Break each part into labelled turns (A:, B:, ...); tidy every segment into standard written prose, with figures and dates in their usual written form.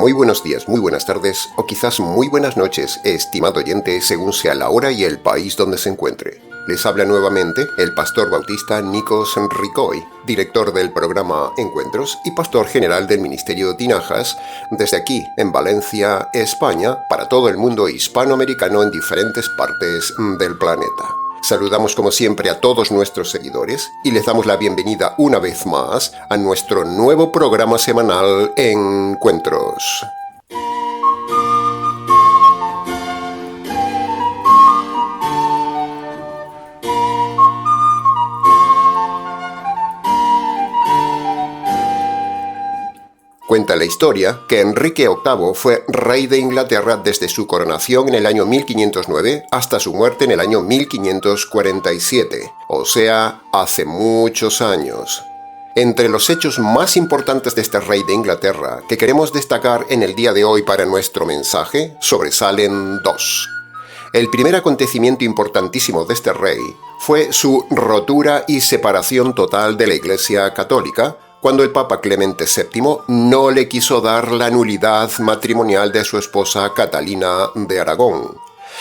A: Muy buenos días, muy buenas tardes o quizás muy buenas noches, estimado oyente, según sea la hora y el país donde se encuentre. Les habla nuevamente el pastor bautista Nikos Ricoy, director del programa Encuentros y pastor general del Ministerio Tinajas, desde aquí, en Valencia, España, para todo el mundo hispanoamericano en diferentes partes del planeta. Saludamos como siempre a todos nuestros seguidores y les damos la bienvenida una vez más a nuestro nuevo programa semanal Encuentros. Cuenta la historia que Enrique VIII fue rey de Inglaterra desde su coronación en el año 1509 hasta su muerte en el año 1547, o sea, hace muchos años. Entre los hechos más importantes de este rey de Inglaterra que queremos destacar en el día de hoy para nuestro mensaje, sobresalen dos. El primer acontecimiento importantísimo de este rey fue su rotura y separación total de la Iglesia Católica, cuando el Papa Clemente VII no le quiso dar la nulidad matrimonial de su esposa Catalina de Aragón.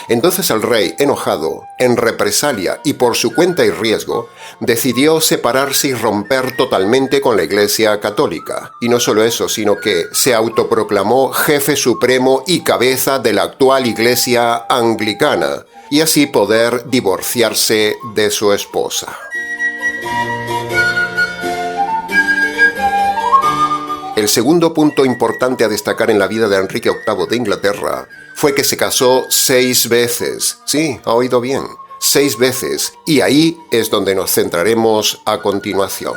A: Entonces el rey, enojado, en represalia y por su cuenta y riesgo, decidió separarse y romper totalmente con la Iglesia Católica. Y no solo eso, sino que se autoproclamó jefe supremo y cabeza de la actual Iglesia Anglicana, y así poder divorciarse de su esposa. El segundo punto importante a destacar en la vida de Enrique VIII de Inglaterra fue que se casó 6 veces. Sí, ha oído bien, 6 veces. Y ahí es donde nos centraremos a continuación.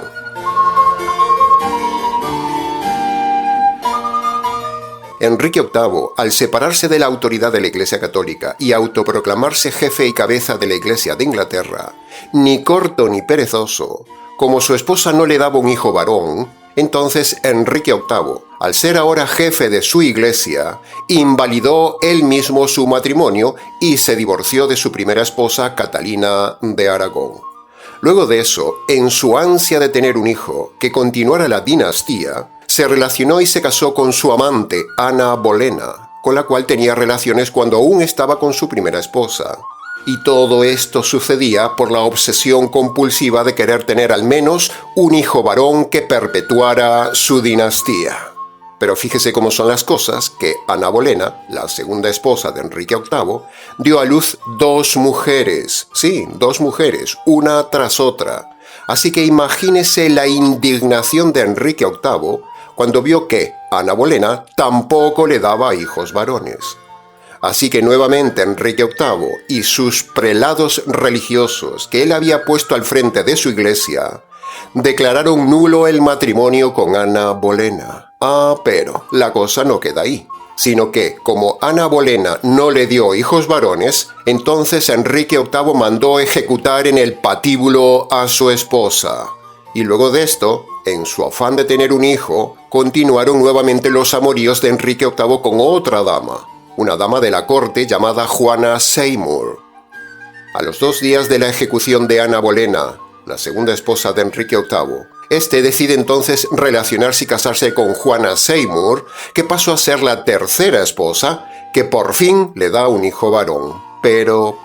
A: Enrique VIII, al separarse de la autoridad de la Iglesia Católica y autoproclamarse jefe y cabeza de la Iglesia de Inglaterra, ni corto ni perezoso, como su esposa no le daba un hijo varón, entonces Enrique VIII, al ser ahora jefe de su iglesia, invalidó él mismo su matrimonio y se divorció de su primera esposa Catalina de Aragón. Luego de eso, en su ansia de tener un hijo que continuara la dinastía, se relacionó y se casó con su amante Ana Bolena, con la cual tenía relaciones cuando aún estaba con su primera esposa. Y todo esto sucedía por la obsesión compulsiva de querer tener al menos un hijo varón que perpetuara su dinastía. Pero fíjese cómo son las cosas, que Ana Bolena, la segunda esposa de Enrique VIII, dio a luz 2 mujeres. Sí, 2 mujeres, una tras otra. Así que imagínese la indignación de Enrique VIII cuando vio que Ana Bolena tampoco le daba hijos varones. Así que nuevamente Enrique VIII y sus prelados religiosos que él había puesto al frente de su iglesia declararon nulo el matrimonio con Ana Bolena. Pero la cosa no queda ahí, sino que como Ana Bolena no le dio hijos varones, entonces Enrique VIII mandó ejecutar en el patíbulo a su esposa. Y luego de esto, en su afán de tener un hijo, continuaron nuevamente los amoríos de Enrique VIII con otra dama, una dama de la corte llamada Juana Seymour. A los 2 días de la ejecución de Ana Bolena, la segunda esposa de Enrique VIII, este decide entonces relacionarse y casarse con Juana Seymour, que pasó a ser la tercera esposa, que por fin le da un hijo varón. Pero,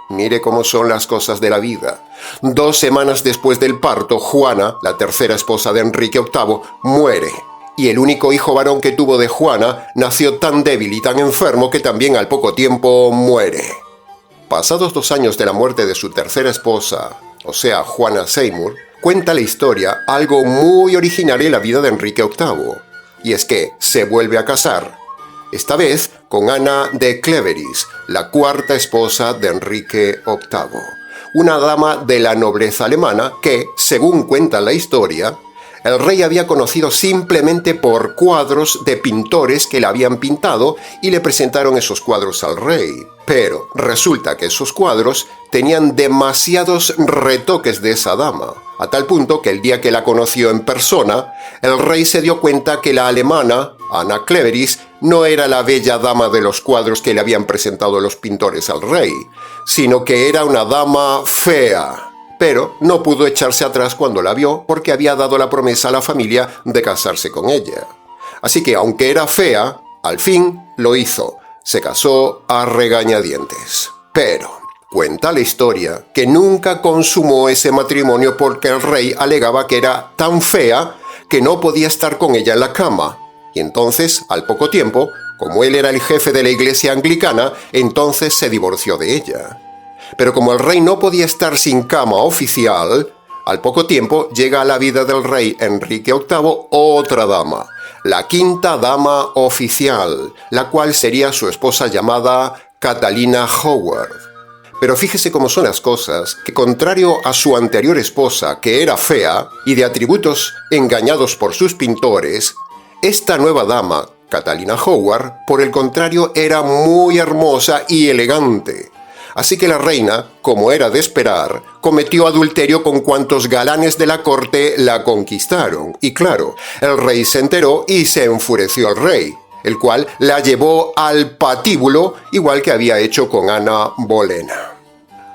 A: mire cómo son las cosas de la vida. 2 semanas después del parto, Juana, la tercera esposa de Enrique VIII, muere. Y el único hijo varón que tuvo de Juana nació tan débil y tan enfermo que también al poco tiempo muere. Pasados 2 años de la muerte de su tercera esposa, o sea, Juana Seymour, cuenta la historia algo muy original en la vida de Enrique VIII. Y es que se vuelve a casar, esta vez con Ana de Cleveris, la cuarta esposa de Enrique VIII. Una dama de la nobleza alemana que, según cuenta la historia, el rey había conocido simplemente por cuadros de pintores que la habían pintado y le presentaron esos cuadros al rey. Pero resulta que esos cuadros tenían demasiados retoques de esa dama, a tal punto que el día que la conoció en persona, el rey se dio cuenta que la alemana, Ana Cleveris, no era la bella dama de los cuadros que le habían presentado los pintores al rey, sino que era una dama fea. Pero no pudo echarse atrás cuando la vio porque había dado la promesa a la familia de casarse con ella. Así que aunque era fea, al fin lo hizo. Se casó a regañadientes. Pero cuenta la historia que nunca consumó ese matrimonio porque el rey alegaba que era tan fea que no podía estar con ella en la cama. Y entonces, al poco tiempo, como él era el jefe de la iglesia anglicana, entonces se divorció de ella. Pero como el rey no podía estar sin cama oficial, al poco tiempo llega a la vida del rey Enrique VIII otra dama, la quinta dama oficial, la cual sería su esposa llamada Catalina Howard. Pero fíjese cómo son las cosas, que contrario a su anterior esposa, que era fea y de atributos engañados por sus pintores, esta nueva dama, Catalina Howard, por el contrario, era muy hermosa y elegante. Así que la reina, como era de esperar, cometió adulterio con cuantos galanes de la corte la conquistaron. Y claro, el rey se enteró y se enfureció el rey, el cual la llevó al patíbulo, igual que había hecho con Ana Bolena.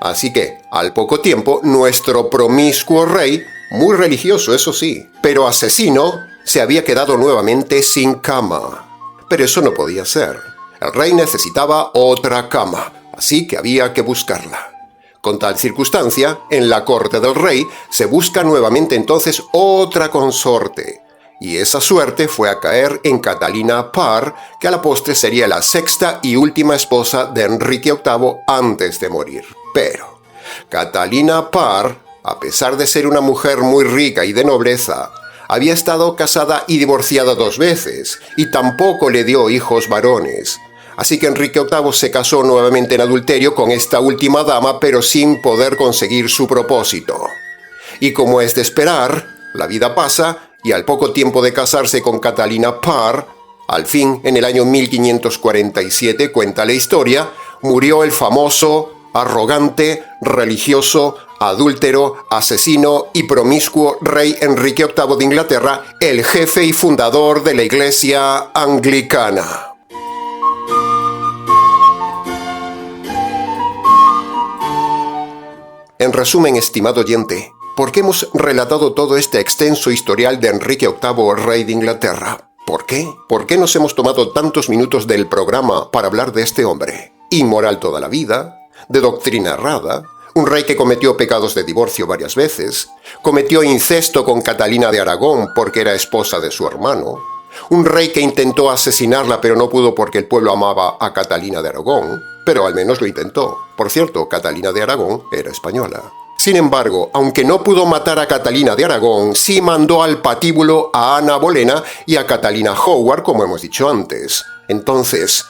A: Así que, al poco tiempo, nuestro promiscuo rey, muy religioso eso sí, pero asesino, se había quedado nuevamente sin cama. Pero eso no podía ser. El rey necesitaba otra cama, así que había que buscarla. Con tal circunstancia, en la corte del rey se busca nuevamente entonces otra consorte. Y esa suerte fue a caer en Catalina Parr, que a la postre sería la sexta y última esposa de Enrique VIII antes de morir. Pero Catalina Parr, a pesar de ser una mujer muy rica y de nobleza, había estado casada y divorciada 2 veces, y tampoco le dio hijos varones. Así que Enrique VIII se casó nuevamente en adulterio con esta última dama, pero sin poder conseguir su propósito. Y como es de esperar, la vida pasa, y al poco tiempo de casarse con Catalina Parr, al fin, en el año 1547, cuenta la historia, murió el famoso, arrogante, religioso, adúltero, asesino y promiscuo rey Enrique VIII de Inglaterra, el jefe y fundador de la iglesia anglicana. En resumen, estimado oyente, ¿por qué hemos relatado todo este extenso historial de Enrique VIII, rey de Inglaterra? ¿Por qué? ¿Por qué nos hemos tomado tantos minutos del programa para hablar de este hombre? Inmoral toda la vida, de doctrina errada, un rey que cometió pecados de divorcio varias veces, cometió incesto con Catalina de Aragón porque era esposa de su hermano, un rey que intentó asesinarla pero no pudo porque el pueblo amaba a Catalina de Aragón, pero al menos lo intentó. Por cierto, Catalina de Aragón era española. Sin embargo, aunque no pudo matar a Catalina de Aragón, sí mandó al patíbulo a Ana Bolena y a Catalina Howard, como hemos dicho antes. Entonces,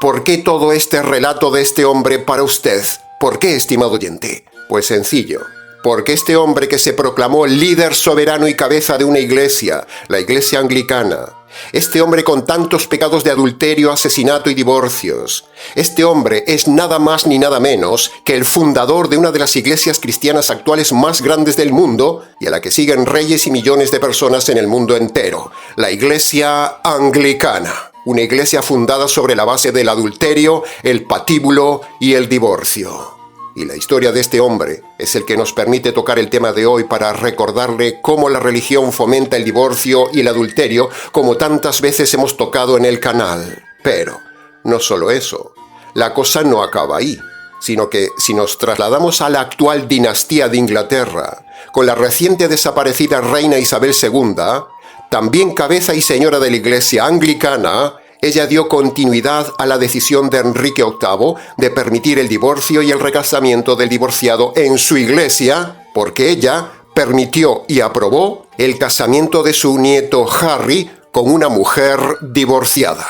A: ¿por qué todo este relato de este hombre para usted? ¿Por qué, estimado oyente? Pues sencillo. Porque este hombre que se proclamó líder soberano y cabeza de una iglesia, la iglesia anglicana, este hombre con tantos pecados de adulterio, asesinato y divorcios, este hombre es nada más ni nada menos que el fundador de una de las iglesias cristianas actuales más grandes del mundo y a la que siguen reyes y millones de personas en el mundo entero, la iglesia anglicana. Una iglesia fundada sobre la base del adulterio, el patíbulo y el divorcio. Y la historia de este hombre es el que nos permite tocar el tema de hoy para recordarle cómo la religión fomenta el divorcio y el adulterio, como tantas veces hemos tocado en el canal. Pero no solo eso, la cosa no acaba ahí, sino que si nos trasladamos a la actual dinastía de Inglaterra, con la reciente desaparecida reina Isabel II, también cabeza y señora de la iglesia anglicana, ella dio continuidad a la decisión de Enrique VIII de permitir el divorcio y el recasamiento del divorciado en su iglesia, porque ella permitió y aprobó el casamiento de su nieto Harry con una mujer divorciada.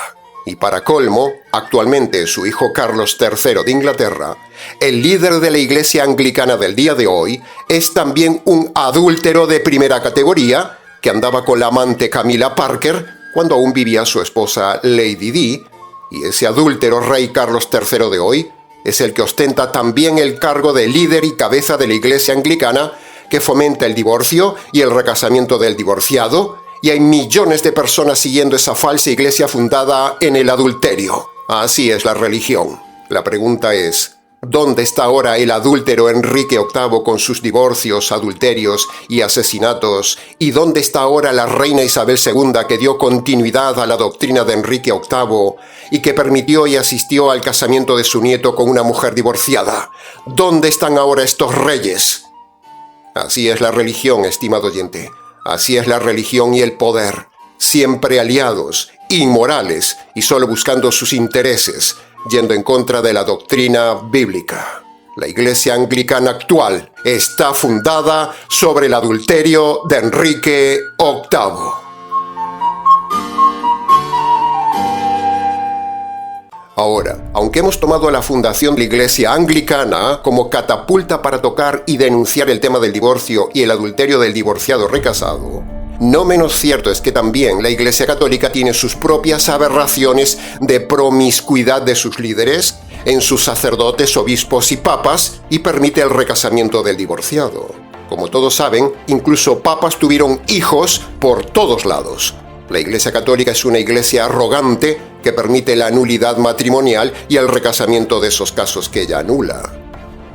A: Y para colmo, actualmente su hijo Carlos III de Inglaterra, el líder de la iglesia anglicana del día de hoy, es también un adúltero de primera categoría que andaba con la amante Camilla Parker cuando aún vivía su esposa Lady Di, y ese adúltero rey Carlos III de hoy es el que ostenta también el cargo de líder y cabeza de la iglesia anglicana que fomenta el divorcio y el recasamiento del divorciado, y hay millones de personas siguiendo esa falsa iglesia fundada en el adulterio. Así es la religión. La pregunta es, ¿Dónde está ahora el adúltero Enrique VIII con sus divorcios, adulterios y asesinatos? ¿Y dónde está ahora la reina Isabel II que dio continuidad a la doctrina de Enrique VIII y que permitió y asistió al casamiento de su nieto con una mujer divorciada? ¿Dónde están ahora estos reyes? Así es la religión, estimado oyente. Así es la religión y el poder. Siempre aliados, inmorales y solo buscando sus intereses, yendo en contra de la doctrina bíblica. La Iglesia Anglicana actual está fundada sobre el adulterio de Enrique VIII. Ahora, aunque hemos tomado la fundación de la Iglesia Anglicana como catapulta para tocar y denunciar el tema del divorcio y el adulterio del divorciado recasado, no menos cierto es que también la Iglesia Católica tiene sus propias aberraciones de promiscuidad de sus líderes en sus sacerdotes, obispos y papas, y permite el recasamiento del divorciado. Como todos saben, incluso papas tuvieron hijos por todos lados. La Iglesia Católica es una iglesia arrogante que permite la nulidad matrimonial y el recasamiento de esos casos que ella anula.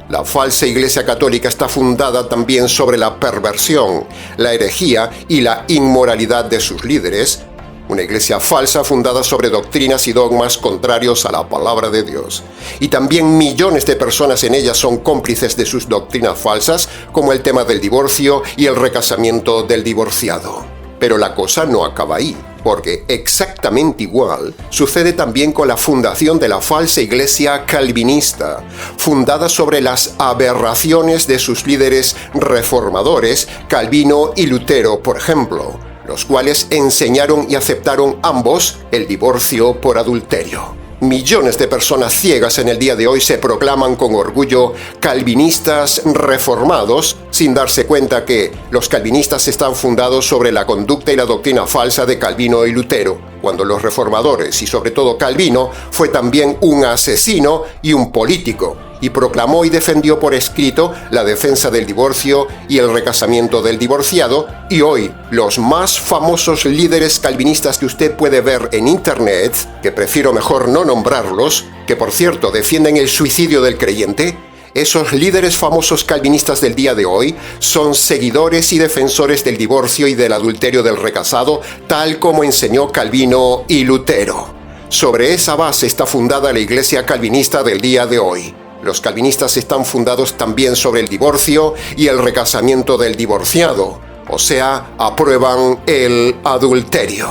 A: La falsa Iglesia Católica está fundada también sobre la perversión, la herejía y la inmoralidad de sus líderes, una iglesia falsa fundada sobre doctrinas y dogmas contrarios a la palabra de Dios. Y también millones de personas en ella son cómplices de sus doctrinas falsas, como el tema del divorcio y el recasamiento del divorciado. Pero la cosa no acaba ahí, porque exactamente igual sucede también con la fundación de la falsa iglesia calvinista, fundada sobre las aberraciones de sus líderes reformadores, Calvino y Lutero, por ejemplo, los cuales enseñaron y aceptaron ambos el divorcio por adulterio. Millones de personas ciegas en el día de hoy se proclaman con orgullo calvinistas reformados, sin darse cuenta que los calvinistas están fundados sobre la conducta y la doctrina falsa de Calvino y Lutero, cuando los reformadores, y sobre todo Calvino, fue también un asesino y un político, y proclamó y defendió por escrito la defensa del divorcio y el recasamiento del divorciado, y hoy los más famosos líderes calvinistas que usted puede ver en internet, que prefiero mejor no nombrarlos, que por cierto defienden el suicidio del creyente, esos líderes famosos calvinistas del día de hoy son seguidores y defensores del divorcio y del adulterio del recasado, tal como enseñó Calvino y Lutero. Sobre esa base está fundada la iglesia calvinista del día de hoy. Los calvinistas están fundados también sobre el divorcio y el recasamiento del divorciado, o sea, aprueban el adulterio.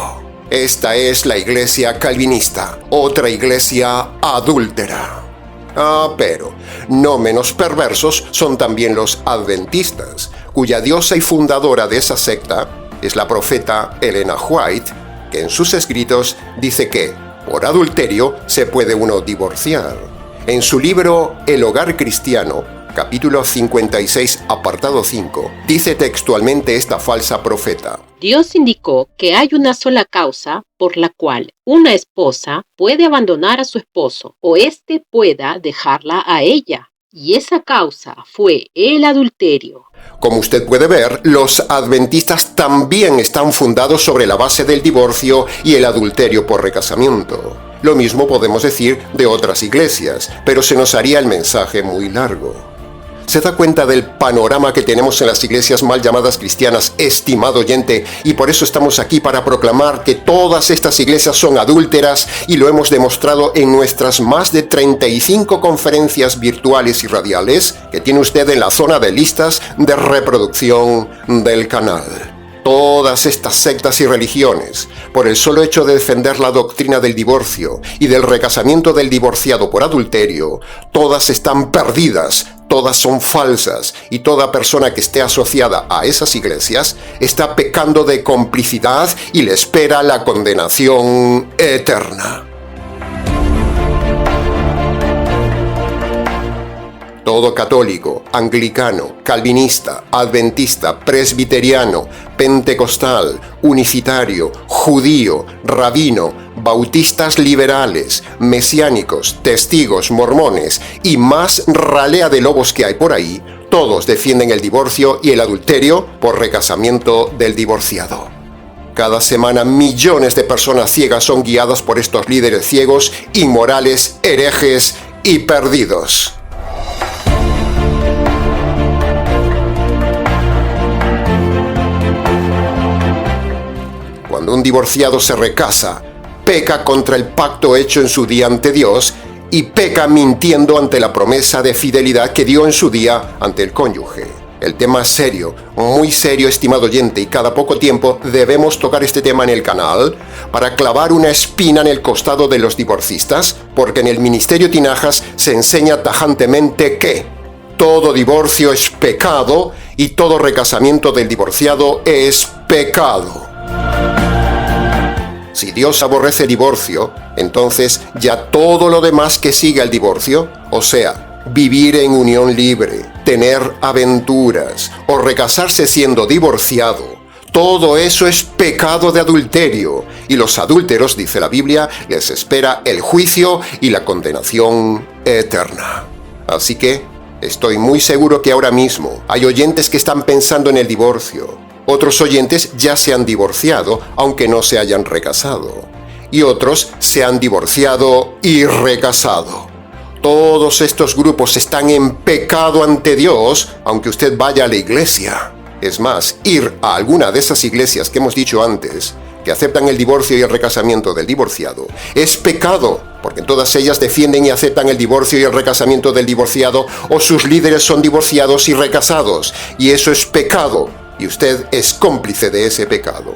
A: Esta es la iglesia calvinista, otra iglesia adúltera. Pero no menos perversos son también los adventistas, cuya diosa y fundadora de esa secta es la profeta Elena White, que en sus escritos dice que por adulterio se puede uno divorciar. En su libro El hogar cristiano, capítulo 56, apartado 5, dice textualmente esta falsa profeta:
B: Dios indicó que hay una sola causa por la cual una esposa puede abandonar a su esposo o éste pueda dejarla a ella, y esa causa fue el adulterio.
A: Como usted puede ver, los adventistas también están fundados sobre la base del divorcio y el adulterio por recasamiento. Lo mismo podemos decir de otras iglesias, pero se nos haría el mensaje muy largo. ¿Se da cuenta del panorama que tenemos en las iglesias mal llamadas cristianas, estimado oyente? Y por eso estamos aquí para proclamar que todas estas iglesias son adúlteras, y lo hemos demostrado en nuestras más de 35 conferencias virtuales y radiales que tiene usted en la zona de listas de reproducción del canal. Todas estas sectas y religiones, por el solo hecho de defender la doctrina del divorcio y del recasamiento del divorciado por adulterio, todas están perdidas, todas son falsas, y toda persona que esté asociada a esas iglesias está pecando de complicidad y le espera la condenación eterna. Todo católico, anglicano, calvinista, adventista, presbiteriano, pentecostal, unicitario, judío, rabino, bautistas liberales, mesiánicos, testigos, mormones y más ralea de lobos que hay por ahí, todos defienden el divorcio y el adulterio por recasamiento del divorciado. Cada semana millones de personas ciegas son guiadas por estos líderes ciegos, inmorales, herejes y perdidos. Cuando un divorciado se recasa, peca contra el pacto hecho en su día ante Dios y peca mintiendo ante la promesa de fidelidad que dio en su día ante el cónyuge. El tema es serio, muy serio, estimado oyente, y cada poco tiempo debemos tocar este tema en el canal para clavar una espina en el costado de los divorcistas, porque en el Ministerio Tinajas se enseña tajantemente que todo divorcio es pecado y todo recasamiento del divorciado es pecado. Si Dios aborrece el divorcio, entonces ya todo lo demás que sigue al divorcio, o sea, vivir en unión libre, tener aventuras o recasarse siendo divorciado, todo eso es pecado de adulterio, y los adúlteros, dice la Biblia, les espera el juicio y la condenación eterna. Así que estoy muy seguro que ahora mismo hay oyentes que están pensando en el divorcio. Otros oyentes ya se han divorciado, aunque no se hayan recasado. Y otros se han divorciado y recasado. Todos estos grupos están en pecado ante Dios, aunque usted vaya a la iglesia. Es más, ir a alguna de esas iglesias que hemos dicho antes, que aceptan el divorcio y el recasamiento del divorciado, es pecado, porque todas ellas defienden y aceptan el divorcio y el recasamiento del divorciado, o sus líderes son divorciados y recasados, y eso es pecado, y usted es cómplice de ese pecado.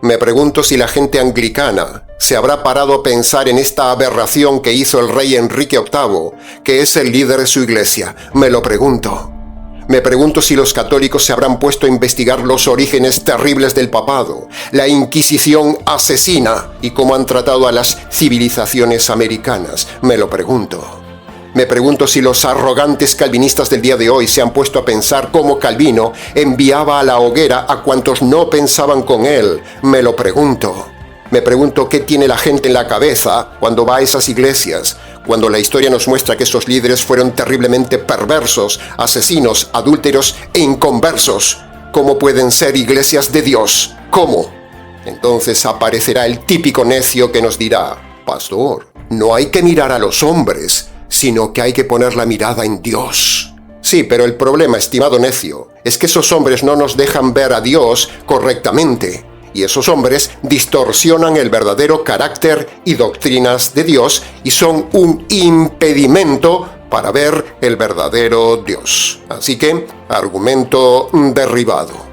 A: Me pregunto si la gente anglicana se habrá parado a pensar en esta aberración que hizo el rey Enrique VIII, que es el líder de su iglesia. Me lo pregunto. Me pregunto si los católicos se habrán puesto a investigar los orígenes terribles del papado, la Inquisición asesina y cómo han tratado a las civilizaciones americanas. Me lo pregunto. Me pregunto si los arrogantes calvinistas del día de hoy se han puesto a pensar cómo Calvino enviaba a la hoguera a cuantos no pensaban con él. Me lo pregunto. Me pregunto qué tiene la gente en la cabeza cuando va a esas iglesias, cuando la historia nos muestra que esos líderes fueron terriblemente perversos, asesinos, adúlteros e inconversos. ¿Cómo pueden ser iglesias de Dios? ¿Cómo? Entonces aparecerá el típico necio que nos dirá: pastor, no hay que mirar a los hombres, sino que hay que poner la mirada en Dios. Sí, pero el problema, estimado necio, es que esos hombres no nos dejan ver a Dios correctamente, y esos hombres distorsionan el verdadero carácter y doctrinas de Dios y son un impedimento para ver el verdadero Dios. Así que, argumento derribado.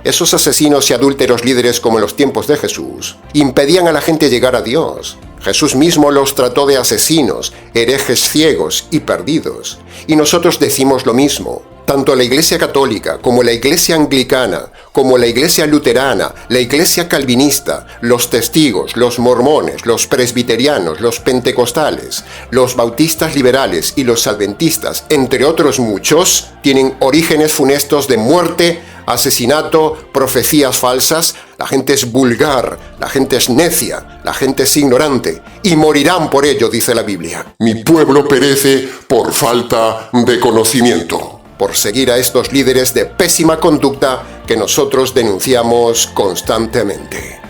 A: Esos asesinos y adúlteros líderes, como en los tiempos de Jesús, impedían a la gente llegar a Dios. Jesús mismo los trató de asesinos, herejes ciegos y perdidos. Y nosotros decimos lo mismo. Tanto la Iglesia Católica como la Iglesia Anglicana, como la Iglesia Luterana, la Iglesia Calvinista, los testigos, los mormones, los presbiterianos, los pentecostales, los bautistas liberales y los adventistas, entre otros muchos, tienen orígenes funestos de muerte, asesinato, profecías falsas. La gente es vulgar, la gente es necia, la gente es ignorante, y morirán por ello, dice la Biblia.
C: Mi pueblo perece por falta de conocimiento.
A: Por seguir a estos líderes de pésima conducta que nosotros denunciamos constantemente.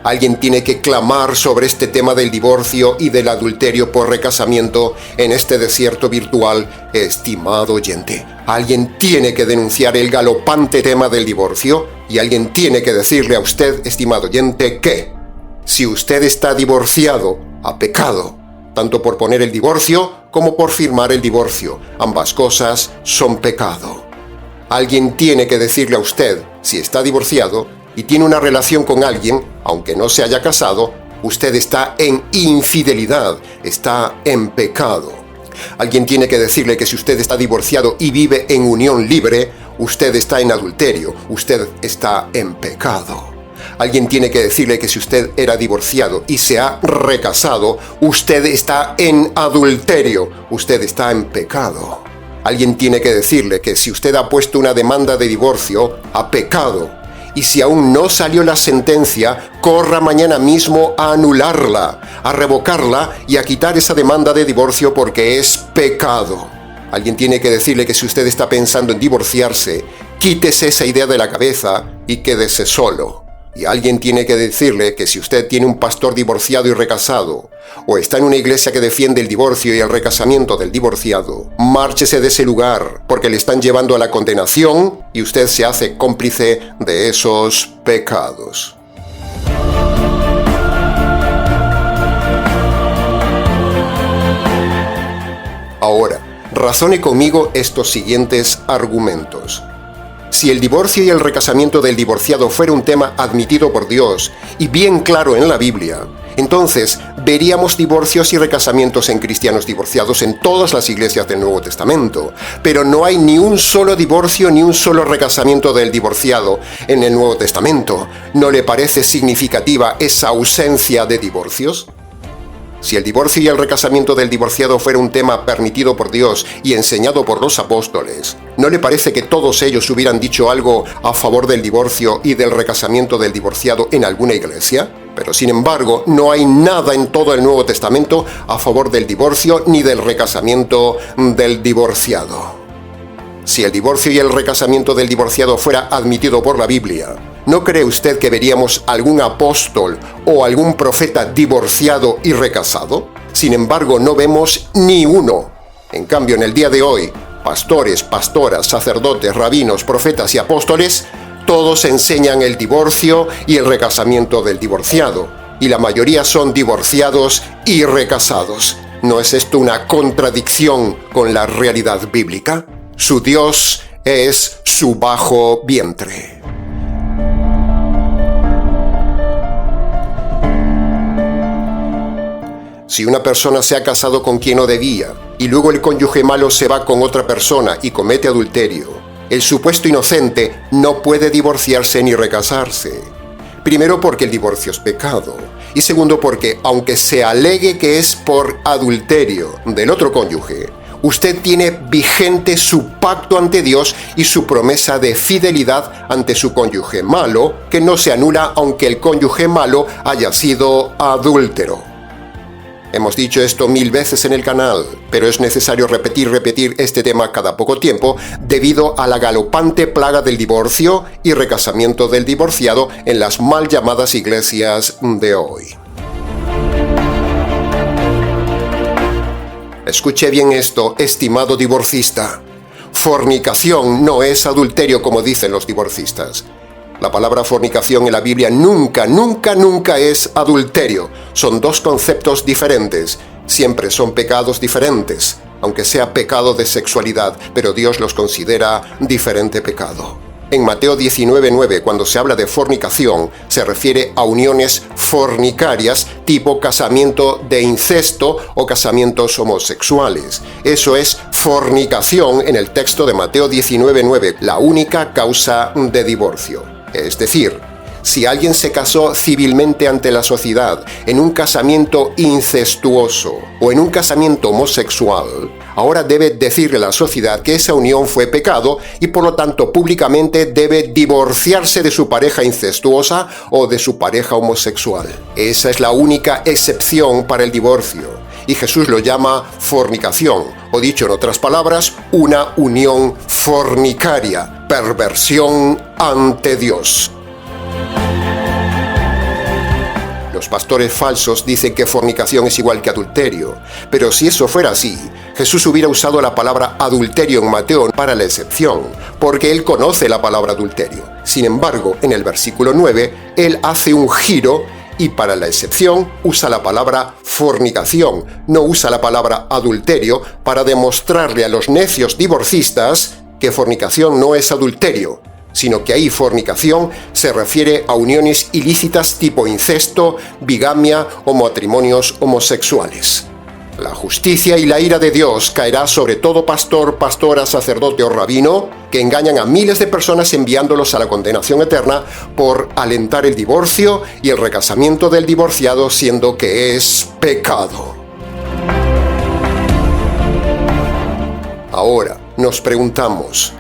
A: Alguien tiene que clamar sobre este tema del divorcio y del adulterio por recasamiento en este desierto virtual, estimado oyente. Alguien tiene que denunciar el galopante tema del divorcio y alguien tiene que decirle a usted, estimado oyente, que si usted está divorciado, ha pecado, tanto por poner el divorcio como por firmar el divorcio. Ambas cosas son pecado. Alguien tiene que decirle a usted, si está divorciado y tiene una relación con alguien, aunque no se haya casado, usted está en infidelidad, está en pecado. Alguien tiene que decirle que si usted está divorciado y vive en unión libre, usted está en adulterio, usted está en pecado. Alguien tiene que decirle que si usted era divorciado y se ha recasado, usted está en adulterio, usted está en pecado. Alguien tiene que decirle que si usted ha puesto una demanda de divorcio, ha pecado. Y si aún no salió la sentencia, corra mañana mismo a anularla, a revocarla y a quitar esa demanda de divorcio porque es pecado. Alguien tiene que decirle que si usted está pensando en divorciarse, quítese esa idea de la cabeza y quédese solo. Y alguien tiene que decirle que si usted tiene un pastor divorciado y recasado, o está en una iglesia que defiende el divorcio y el recasamiento del divorciado, márchese de ese lugar, porque le están llevando a la condenación y usted se hace cómplice de esos pecados. Ahora, razone conmigo estos siguientes argumentos. Si el divorcio y el recasamiento del divorciado fuera un tema admitido por Dios y bien claro en la Biblia, entonces veríamos divorcios y recasamientos en cristianos divorciados en todas las iglesias del Nuevo Testamento, pero no hay ni un solo divorcio ni un solo recasamiento del divorciado en el Nuevo Testamento. ¿No le parece significativa esa ausencia de divorcios? Si el divorcio y el recasamiento del divorciado fuera un tema permitido por Dios y enseñado por los apóstoles, ¿no le parece que todos ellos hubieran dicho algo a favor del divorcio y del recasamiento del divorciado en alguna iglesia? Pero sin embargo, no hay nada en todo el Nuevo Testamento a favor del divorcio ni del recasamiento del divorciado. Si el divorcio y el recasamiento del divorciado fuera admitido por la Biblia, ¿no cree usted que veríamos algún apóstol o algún profeta divorciado y recasado? Sin embargo, no vemos ni uno. En cambio, en el día de hoy, pastores, pastoras, sacerdotes, rabinos, profetas y apóstoles, todos enseñan el divorcio y el recasamiento del divorciado, y la mayoría son divorciados y recasados. ¿No es esto una contradicción con la realidad bíblica? Su Dios es su bajo vientre. Si una persona se ha casado con quien no debía y luego el cónyuge malo se va con otra persona y comete adulterio, el supuesto inocente no puede divorciarse ni recasarse. Primero porque el divorcio es pecado y segundo porque aunque se alegue que es por adulterio del otro cónyuge, usted tiene vigente su pacto ante Dios y su promesa de fidelidad ante su cónyuge malo, que no se anula aunque el cónyuge malo haya sido adúltero. Hemos dicho esto 1000 veces en el canal, pero es necesario repetir este tema cada poco tiempo debido a la galopante plaga del divorcio y recasamiento del divorciado en las mal llamadas iglesias de hoy. Escuche bien esto, estimado divorcista. Fornicación no es adulterio como dicen los divorcistas. La palabra fornicación en la Biblia nunca es adulterio. Son dos conceptos diferentes. Siempre son pecados diferentes, aunque sea pecado de sexualidad, pero Dios los considera diferente pecado. En Mateo 19:9, cuando se habla de fornicación, se refiere a uniones fornicarias tipo casamiento de incesto o casamientos homosexuales. Eso es fornicación en el texto de Mateo 19:9, la única causa de divorcio. Es decir, si alguien se casó civilmente ante la sociedad en un casamiento incestuoso o en un casamiento homosexual, ahora debe decirle a la sociedad que esa unión fue pecado y por lo tanto públicamente debe divorciarse de su pareja incestuosa o de su pareja homosexual. Esa es la única excepción para el divorcio y Jesús lo llama fornicación, o dicho en otras palabras, una unión fornicaria, perversión ante Dios. Los pastores falsos dicen que fornicación es igual que adulterio, pero si eso fuera así, Jesús hubiera usado la palabra adulterio en Mateo para la excepción, porque él conoce la palabra adulterio. Sin embargo, en el versículo 9, él hace un giro y para la excepción usa la palabra fornicación, no usa la palabra adulterio para demostrarle a los necios divorcistas que fornicación no es adulterio, sino que ahí fornicación se refiere a uniones ilícitas tipo incesto, bigamia o matrimonios homosexuales. La justicia y la ira de Dios caerá sobre todo pastor, pastora, sacerdote o rabino que engañan a miles de personas enviándolos a la condenación eterna por alentar el divorcio y el recasamiento del divorciado, siendo que es pecado. Ahora nos preguntamos,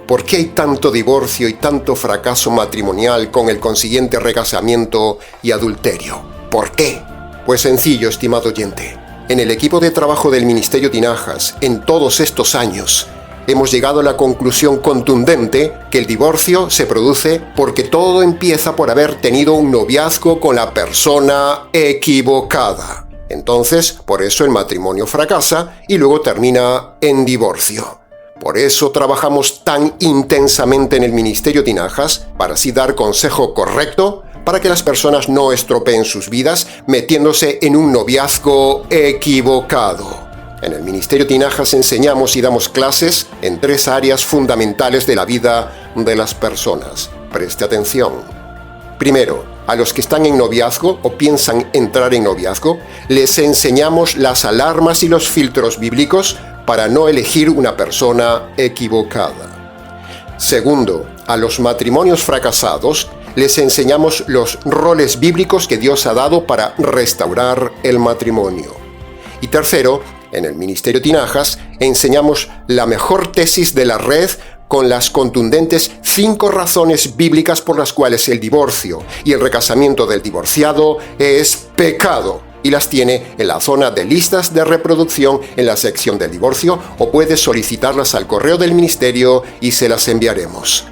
A: ¿por qué hay tanto divorcio y tanto fracaso matrimonial con el consiguiente recasamiento y adulterio? ¿Por qué? Pues sencillo, estimado oyente. En el equipo de trabajo del Ministerio Tinajas, en todos estos años, hemos llegado a la conclusión contundente que el divorcio se produce porque todo empieza por haber tenido un noviazgo con la persona equivocada. Entonces, por eso el matrimonio fracasa y luego termina en divorcio. Por eso trabajamos tan intensamente en el Ministerio Tinajas, para así dar consejo correcto, para que las personas no estropeen sus vidas metiéndose en un noviazgo equivocado. En el Ministerio Tinajas enseñamos y damos clases en 3 áreas fundamentales de la vida de las personas. Preste atención. Primero, a los que están en noviazgo o piensan entrar en noviazgo, les enseñamos las alarmas y los filtros bíblicos para no elegir una persona equivocada. Segundo, a los matrimonios fracasados, les enseñamos los roles bíblicos que Dios ha dado para restaurar el matrimonio. Y tercero, en el Ministerio Tinajas enseñamos la mejor tesis de la red con las contundentes 5 razones bíblicas por las cuales el divorcio y el recasamiento del divorciado es pecado. Y las tiene en la zona de listas de reproducción en la sección del divorcio, o puede solicitarlas al correo del ministerio y se las enviaremos.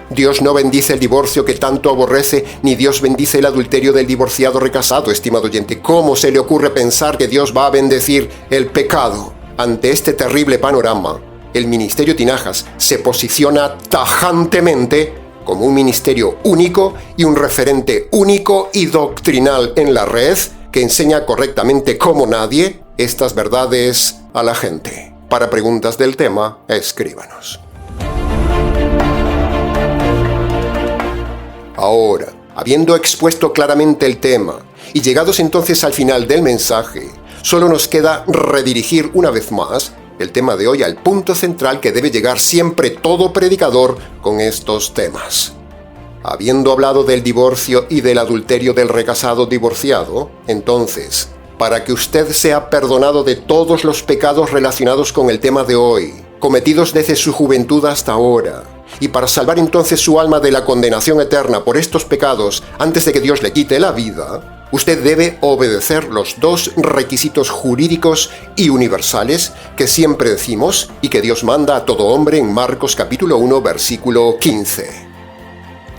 A: Dios no bendice el divorcio que tanto aborrece, ni Dios bendice el adulterio del divorciado recasado, estimado oyente. ¿Cómo se le ocurre pensar que Dios va a bendecir el pecado? Ante este terrible panorama, el Ministerio Tinajas se posiciona tajantemente como un ministerio único y un referente único y doctrinal en la red que enseña correctamente como nadie estas verdades a la gente. Para preguntas del tema, escríbanos. Ahora, habiendo expuesto claramente el tema y llegados entonces al final del mensaje, solo nos queda redirigir una vez más el tema de hoy al punto central que debe llegar siempre todo predicador con estos temas. Habiendo hablado del divorcio y del adulterio del recasado divorciado, entonces, para que usted sea perdonado de todos los pecados relacionados con el tema de hoy, cometidos desde su juventud hasta ahora, y para salvar entonces su alma de la condenación eterna por estos pecados antes de que Dios le quite la vida, usted debe obedecer los 2 requisitos jurídicos y universales que siempre decimos y que Dios manda a todo hombre en Marcos capítulo 1, versículo 15.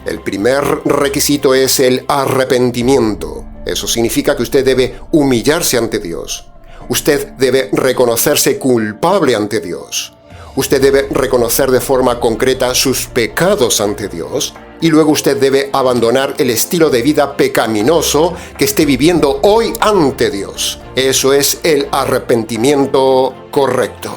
A: El primer requisito es el arrepentimiento. Eso significa que usted debe humillarse ante Dios. Usted debe reconocerse culpable ante Dios. Usted debe reconocer de forma concreta sus pecados ante Dios y luego usted debe abandonar el estilo de vida pecaminoso que esté viviendo hoy ante Dios. Eso es el arrepentimiento correcto.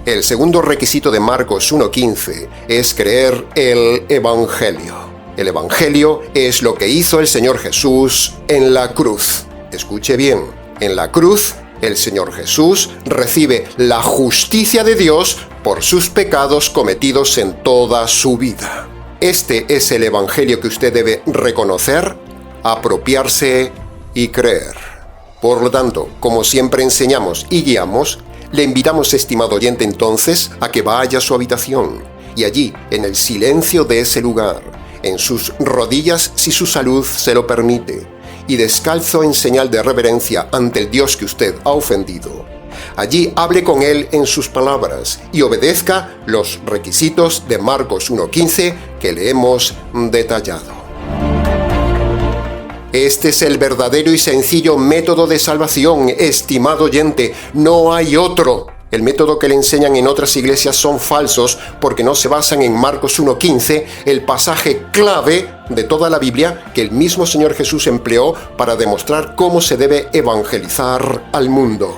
A: El segundo requisito de Marcos 1:15 es creer el Evangelio. El Evangelio es lo que hizo el Señor Jesús en la cruz. Escuche bien, en la cruz el Señor Jesús recibe la justicia de Dios por sus pecados cometidos en toda su vida. Este es el Evangelio que usted debe reconocer, apropiarse y creer. Por lo tanto, como siempre enseñamos y guiamos, le invitamos, estimado oyente, entonces, a que vaya a su habitación y allí, en el silencio de ese lugar, en sus rodillas si su salud se lo permite, y descalzo en señal de reverencia ante el Dios que usted ha ofendido, allí hable con Él en sus palabras y obedezca los requisitos de Marcos 1:15 que le hemos detallado. Este es el verdadero y sencillo método de salvación, estimado oyente, no hay otro. El método que le enseñan en otras iglesias son falsos porque no se basan en Marcos 1:15, el pasaje clave de toda la Biblia que el mismo Señor Jesús empleó para demostrar cómo se debe evangelizar al mundo.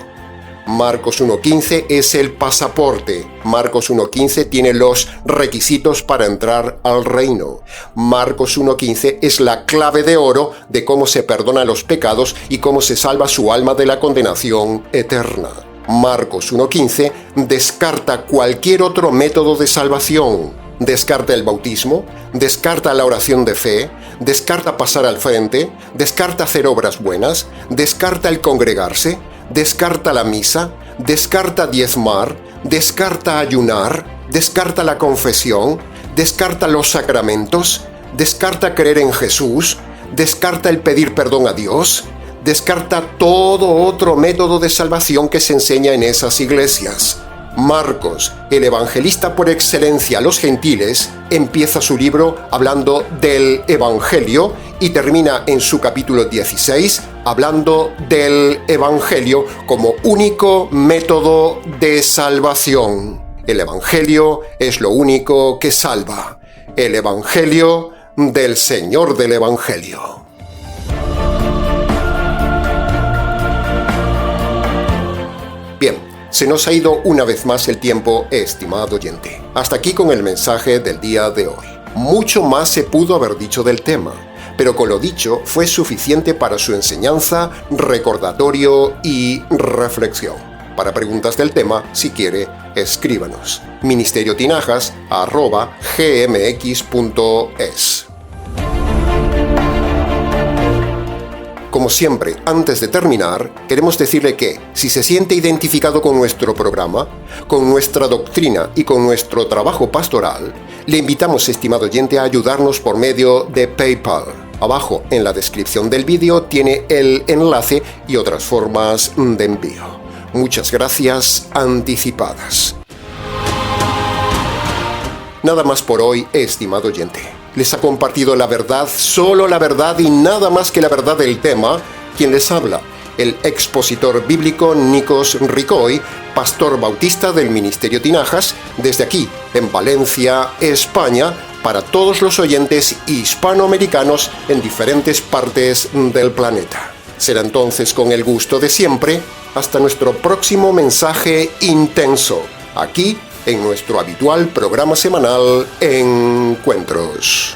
A: Marcos 1:15 es el pasaporte. Marcos 1:15 tiene los requisitos para entrar al reino. Marcos 1:15 es la clave de oro de cómo se perdonan los pecados y cómo se salva su alma de la condenación eterna. Marcos 1:15 descarta cualquier otro método de salvación. Descarta el bautismo, descarta la oración de fe, descarta pasar al frente, descarta hacer obras buenas, descarta el congregarse, descarta la misa, descarta diezmar, descarta ayunar, descarta la confesión, descarta los sacramentos, descarta creer en Jesús, descarta el pedir perdón a Dios, descarta todo otro método de salvación que se enseña en esas iglesias. Marcos, el evangelista por excelencia a los gentiles, empieza su libro hablando del Evangelio y termina en su capítulo 16 hablando del Evangelio como único método de salvación. El Evangelio es lo único que salva. El Evangelio del Señor del Evangelio. Bien, se nos ha ido una vez más el tiempo, estimado oyente. Hasta aquí con el mensaje del día de hoy. Mucho más se pudo haber dicho del tema, pero con lo dicho fue suficiente para su enseñanza, recordatorio y reflexión. Para preguntas del tema, si quiere, escríbanos. ministeriotinajas@gmx.es. Como siempre, antes de terminar, queremos decirle que, si se siente identificado con nuestro programa, con nuestra doctrina y con nuestro trabajo pastoral, le invitamos, estimado oyente, a ayudarnos por medio de PayPal. Abajo, en la descripción del vídeo, tiene el enlace y otras formas de envío. Muchas gracias anticipadas. Nada más por hoy, estimado oyente. Les ha compartido la verdad, solo la verdad y nada más que la verdad del tema, quien les habla, el expositor bíblico Nikos Ricoy, pastor bautista del Ministerio Tinajas, desde aquí, en Valencia, España, para todos los oyentes hispanoamericanos en diferentes partes del planeta. Será entonces con el gusto de siempre, hasta nuestro próximo mensaje intenso, aquí en nuestro habitual programa semanal Encuentros.